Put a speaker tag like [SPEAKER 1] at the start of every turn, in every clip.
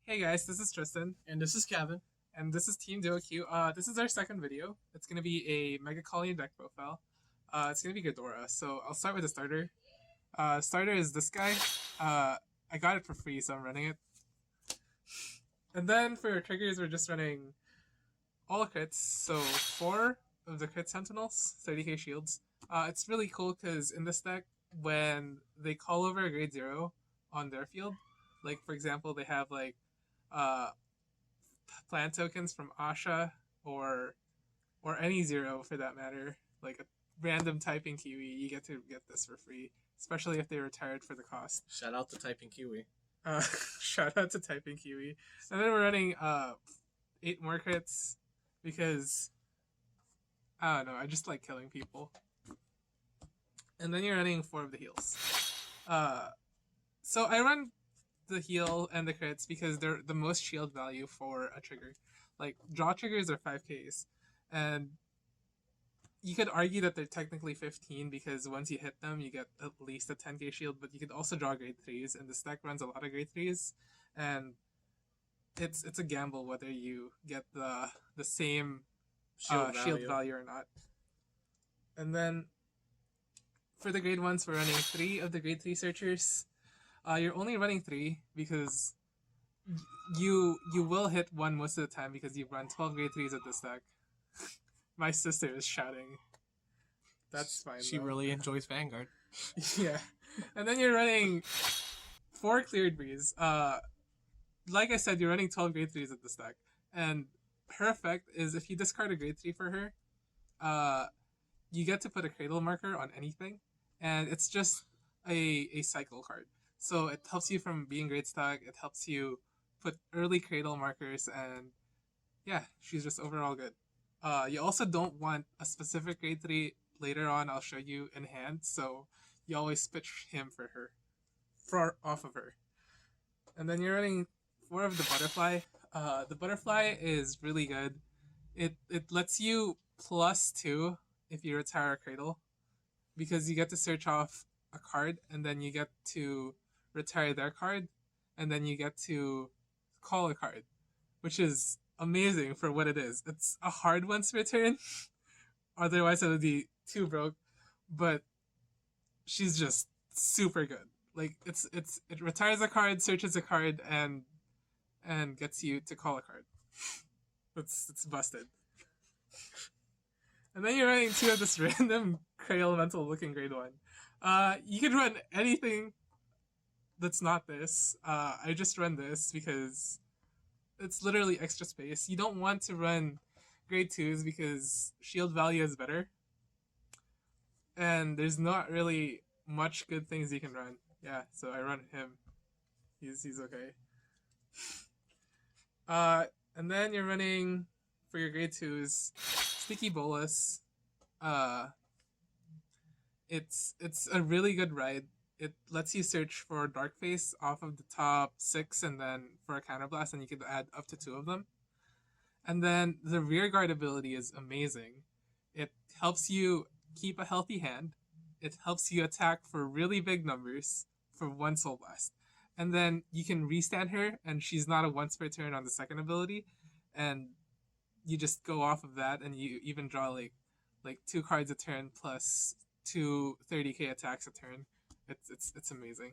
[SPEAKER 1] Hey guys, this is Tristan,
[SPEAKER 2] And this is Kevin.
[SPEAKER 1] and this is Team Duo Q. This is our second video. It's going to be a Megacolony deck profile. It's going to be Ghidorah, so I'll start with the starter. Starter is this guy. I got it for free, so I'm running it. And then for triggers, we're just running all crits, so 4 of the crit sentinels, 30k shields. It's really cool because in this deck, when they call over a grade 0 on their field, like for example, they have like uh, plant tokens from Asha or or any zero for that matter, like a random typing Kiwi, you get to get this for free, especially if they retired for the cost.
[SPEAKER 2] Shout out to Typing Kiwi.
[SPEAKER 1] Shout out to typing Kiwi. And then we're running 8 more crits because I don't know, I just like killing people. And then you're running 4 of the heals. So I run the heal and the crits because they're the most shield value for a trigger. Like draw triggers are 5Ks, and you could argue that they're technically 15 because once you hit them, you get at least a 10k shield. But you could also draw grade 3s, and the stack runs a lot of grade 3s, and it's a gamble whether you get the same shield value or not. And then for the grade 1s, we're running 3 of the grade 3 searchers. You're only running 3 because you will hit 1 most of the time because you run 12 grade 3s at this deck. My sister is shouting. That's fine.
[SPEAKER 2] She
[SPEAKER 1] though.
[SPEAKER 2] really enjoys Vanguard.
[SPEAKER 1] Yeah. And then you're running 4 cleared breeze. Like I said, you're running 12 grade 3s at this deck. And her effect is if you discard a grade 3 for her, you get to put a cradle marker on anything. And it's just a cycle card. So it helps you from being grade stuck. It helps you put early cradle markers, and yeah, she's just overall good. You also don't want a specific grade 3 later on. I'll show you in hand, so you always pitch him for her, off of her. And then you're running 4 of the butterfly. The butterfly is really good. It lets you +2 if you retire a cradle, because you get to search off a card and then you get to retire their card, and then you get to call a card, which is amazing for what it is. It's a hard once return, otherwise it would be too broke. But she's just super good. Like it retires a card, searches a card, and gets you to call a card. It's busted. And then you're running 2 of this random Crayola mental looking grade 1. You could run anything that's not this. I just run this because it's literally extra space. You don't want to run grade 2s because shield value is better. And there's not really much good things you can run. Yeah, so I run him. He's okay. And then you're running for your grade 2s Sticky Bolus. It's a really good ride. It lets you search for Darkface off of the top 6, and then for a counterblast, and you can add up to 2 of them. And then the rear guard ability is amazing. It helps you keep a healthy hand. It helps you attack for really big numbers for 1 soul blast. And then you can restand her, and she's not a once per turn on the second ability, and you just go off of that, and you even draw like 2 cards a turn plus 2 30k attacks a turn. It's amazing.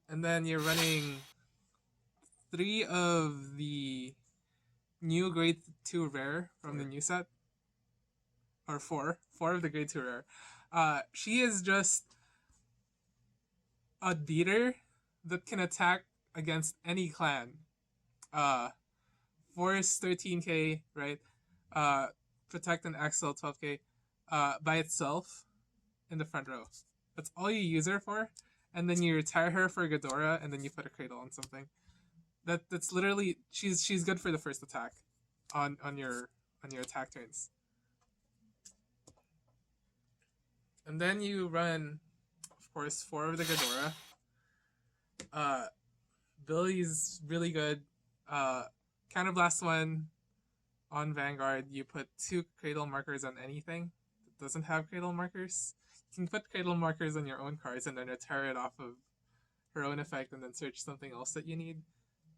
[SPEAKER 1] And then you're running 3 of the new grade 2 rare from the new set, or 4 of the grade 2 rare. She is just a beater that can attack against any clan. Force 13k, right? Protect and Axel 12k by itself in the front row. That's all you use her for, and then you retire her for Ghidorah, and then you put a cradle on something. That's literally she's good for the first attack on your attack turns. And then you run, of course, 4 of the Ghidorah. Billy's really good. Counterblast 1 on Vanguard. You put 2 cradle markers on anything that doesn't have cradle markers. You can put cradle markers on your own cards and then retire it off of her own effect and then search something else that you need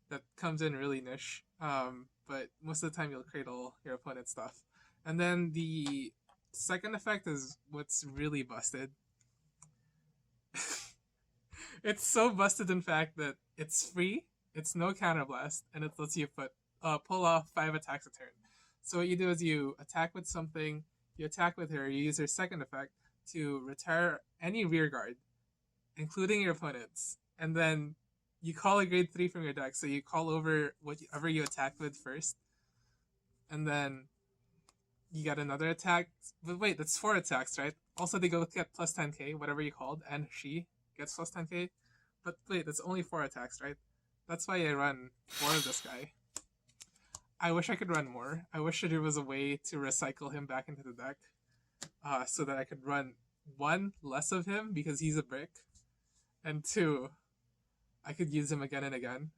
[SPEAKER 1] that comes in really niche. But most of the time you'll cradle your opponent's stuff. And then the second effect is what's really busted. It's so busted, in fact, that it's free, it's no counterblast, and it lets you pull off 5 attacks a turn. So what you do is you attack with something, you attack with her, you use her second effect to retire any rear guard, including your opponent's, and then you call a grade 3 from your deck, so you call over whatever you attacked with first, and then you get another attack. But wait, that's 4 attacks, right? Also, they go get plus 10k, whatever you called, and she gets plus 10k. But wait, that's only 4 attacks, right? That's why I run 4 of this guy. I wish I could run more. I wish there was a way to recycle him back into the deck, so that I could run 1 less of him because he's a brick, and 2, I could use him again and again.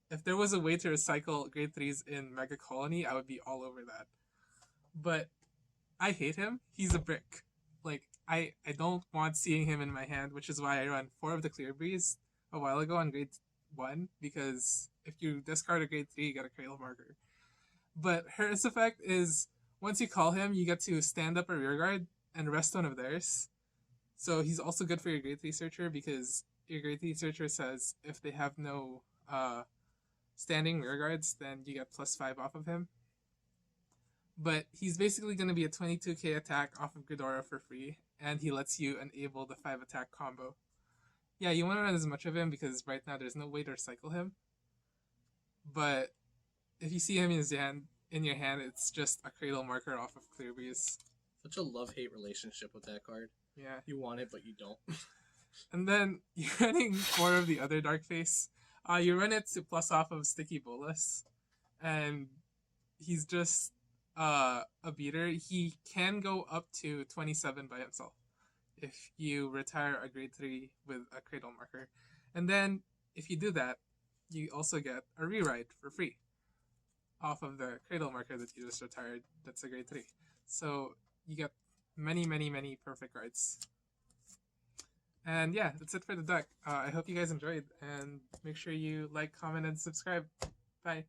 [SPEAKER 1] If there was a way to recycle grade 3s in Megacolony, I would be all over that. But I hate him. He's a brick. Like, I don't want seeing him in my hand, which is why I run 4 of the Clear Breeze a while ago on grade 1, because if you discard a grade 3, you get a Cradle Marker. But his effect is, once you call him, you get to stand up a rearguard and rest one of theirs. So he's also good for your grade 3 searcher, because your grade 3 searcher says if they have no standing rearguards, then you get plus 5 off of him. But he's basically going to be a 22k attack off of Gredora for free, and he lets you enable the 5 attack combo. Yeah, you want to run as much of him because right now there's no way to recycle him. But if you see him in your hand, it's just a Cradle Marker off of Clear Breeze.
[SPEAKER 2] Such a love-hate relationship with that card.
[SPEAKER 1] Yeah.
[SPEAKER 2] You want it, but you don't.
[SPEAKER 1] And then you're running 4 of the other Darkface. You run it to plus off of Sticky Bolus, and he's just a beater. He can go up to 27 by himself if you retire a grade 3 with a Cradle Marker. And then if you do that, you also get a rewrite for free off of the Cradle Marker that you just retired. That's a grade 3. So you get many, many, many perfect cards. And yeah, that's it for the deck. I hope you guys enjoyed, and make sure you like, comment, and subscribe. Bye.